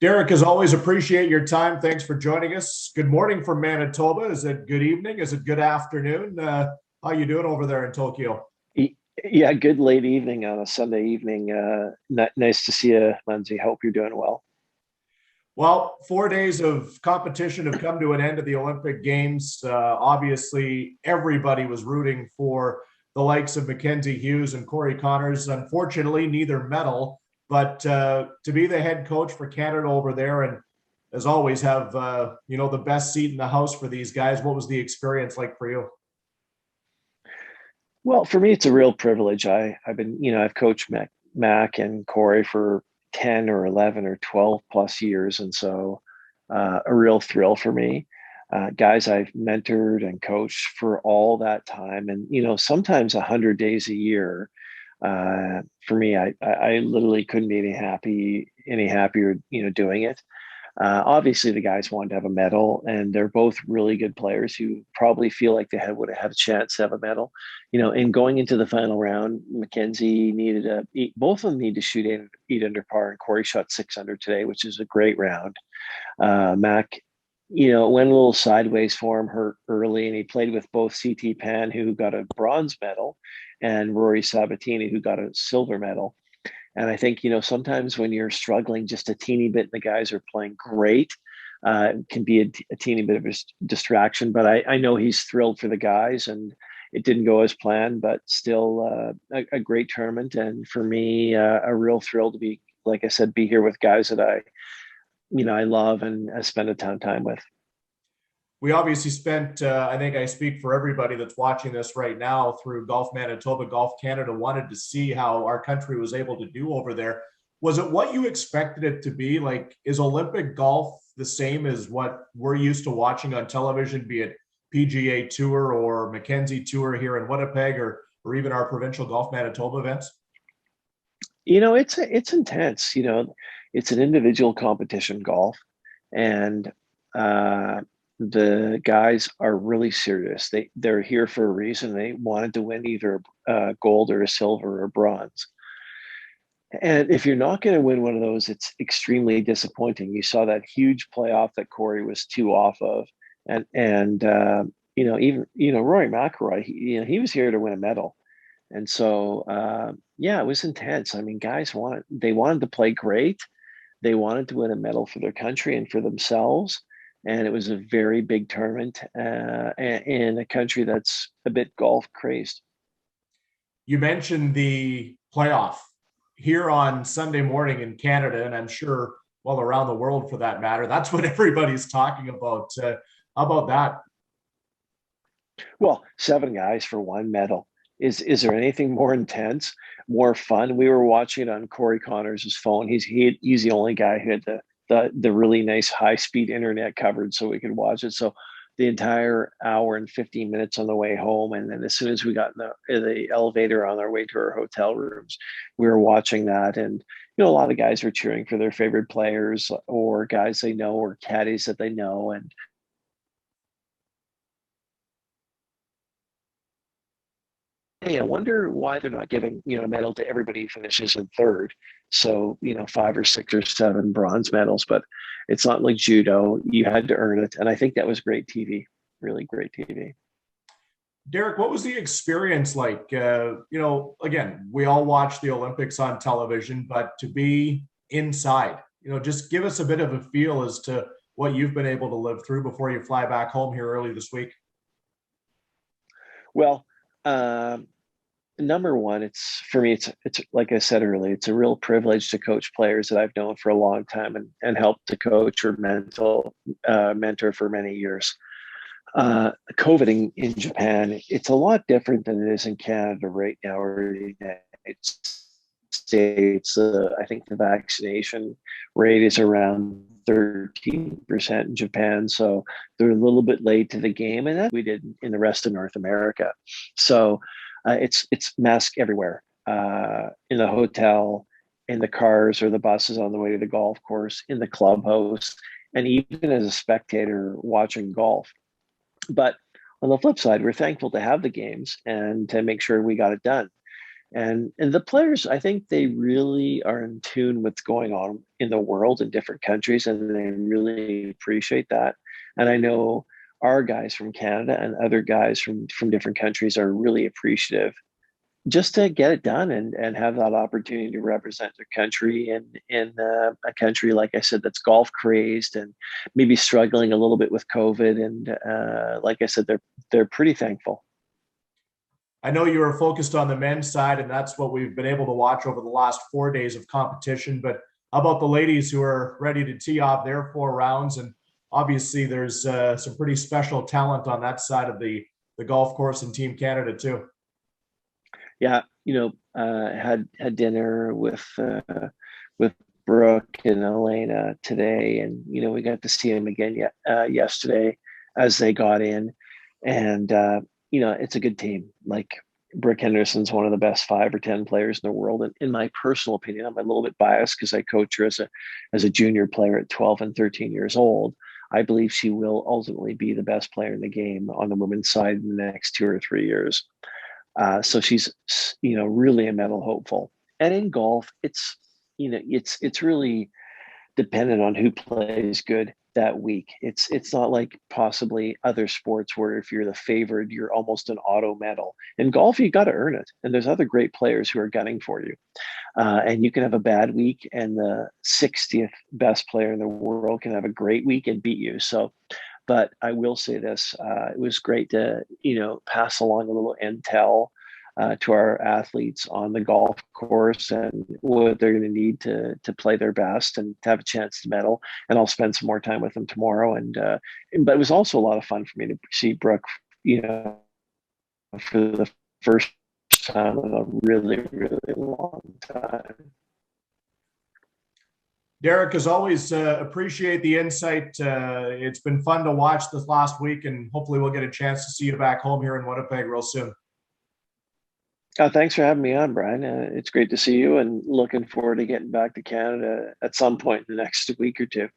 Derek, as always, appreciate your time. Thanks for joining us. Good morning from Manitoba. Is it good evening? Is it good afternoon? How you doing over there in Tokyo? Yeah, good late evening on a Sunday evening. Nice to see you, Munz. Hope you're doing well. Well, 4 days of competition have come to an end at the Olympic Games. Obviously, everybody was rooting for the likes of Mackenzie Hughes and Corey Connors. Unfortunately, neither medal, but to be the head coach for Canada over there, and as always, have the best seat in the house for these guys. What was the experience like for you? Well, for me, it's a real privilege. I've been, I've coached Mac and Corey for 10 or 11 or 12 plus years. And so a real thrill for me. Guys I've mentored and coached for all that time. And, sometimes 100 days a year. For me, I literally couldn't be any happier, doing it. Obviously, the guys wanted to have a medal, and they're both really good players who probably feel like would have had a chance to have a medal. In going into the final round, Mackenzie both of them need to shoot 8 under par, and Corey shot 6 under today, which is a great round. Mac, it went a little sideways for him, hurt early, and he played with both CT Pan, who got a bronze medal, and Rory Sabatini, who got a silver medal. And I think, sometimes when you're struggling just a teeny bit and the guys are playing great, it can be a teeny bit of a distraction. But I know he's thrilled for the guys, and it didn't go as planned, but still a great tournament. And for me, a real thrill to be, like I said, be here with guys that I love and I spend a ton of time with. We obviously spent, I think I speak for everybody that's watching this right now through Golf Manitoba, Golf Canada, wanted to see how our country was able to do over there. Was it what you expected it to be? Like, is Olympic golf the same as what we're used to watching on television, be it PGA Tour or Mackenzie Tour here in Winnipeg, or even our provincial Golf Manitoba events? It's intense. It's an individual competition golf, and the guys are really serious. They're here for a reason. They wanted to win either gold or a silver or bronze. And if you're not going to win one of those, it's extremely disappointing. You saw that huge playoff that Corey was 2 off of, and even Rory McIlroy. He was here to win a medal, and so yeah, it was intense. I mean, guys wanted to play great. They wanted to win a medal for their country and for themselves. And it was a very big tournament in a country that's a bit golf crazed. You mentioned the playoff here on Sunday morning in Canada, and I'm sure, well, around the world for that matter. That's what everybody's talking about. How about that? Well, 7 guys for one medal. Is there anything more intense, more fun? We were watching it on Corey Connors' phone. He's the only guy who had the really nice high speed internet covered so we could watch it. So the entire hour and 15 minutes on the way home, and then as soon as we got in the elevator on our way to our hotel rooms, we were watching that. And a lot of guys were cheering for their favorite players or guys they know or caddies that they know. And hey, I wonder why they're not giving a medal to everybody who finishes in third. So 5 or 6 or 7 bronze medals, but it's not like judo. You had to earn it, and I think that was great TV, really great TV. Derek, what was the experience like? Again, we all watch the Olympics on television, but to be inside, just give us a bit of a feel as to what you've been able to live through before you fly back home here early this week. Well, number one, it's for me. It's like I said earlier. It's a real privilege to coach players that I've known for a long time and help to coach or mentor for many years. COVID in Japan, it's a lot different than it is in Canada right now or the United States. I think the vaccination rate is around 13% in Japan. So they're a little bit late to the game, and that we did in the rest of North America. So it's mask everywhere, in the hotel, in the cars or the buses on the way to the golf course, in the clubhouse, and even as a spectator watching golf. But on the flip side, we're thankful to have the games and to make sure we got it done. And the players, I think they really are in tune with what's going on in the world in different countries, and they really appreciate that. And I know our guys from Canada and other guys from different countries are really appreciative just to get it done and have that opportunity to represent their country in a country, like I said, that's golf crazed and maybe struggling a little bit with COVID. And like I said, they're pretty thankful. I know you were focused on the men's side, and that's what we've been able to watch over the last 4 days of competition. But how about the ladies who are ready to tee off their 4 rounds? And obviously, there's some pretty special talent on that side of the golf course in Team Canada too. Yeah, had dinner with Brooke and Elena today, and we got to see them again yesterday as they got in, and it's a good team. Like Brooke Henderson's one of the best 5 or 10 players in the world, and in my personal opinion, I'm a little bit biased because I coach her as a junior player at 12 and 13 years old. I believe she will ultimately be the best player in the game on the women's side in the next 2 or 3 years. So she's, really a medal hopeful. And in golf, it's really dependent on who plays good that week. It's not like possibly other sports where if you're the favored, you're almost an auto medal. In golf, you got to earn it, and there's other great players who are gunning for you. And you can have a bad week, and the 60th best player in the world can have a great week and beat you. So but I will say this: it was great to pass along a little intel to our athletes on the golf course and what they're going to need to play their best and to have a chance to medal. And I'll spend some more time with them tomorrow. But it was also a lot of fun for me to see Brooke, for the first time in a really, really long time. Derek, as always, appreciate the insight. It's been fun to watch this last week, and hopefully we'll get a chance to see you back home here in Winnipeg real soon. Thanks for having me on, Brian. It's great to see you, and looking forward to getting back to Canada at some point in the next week or two.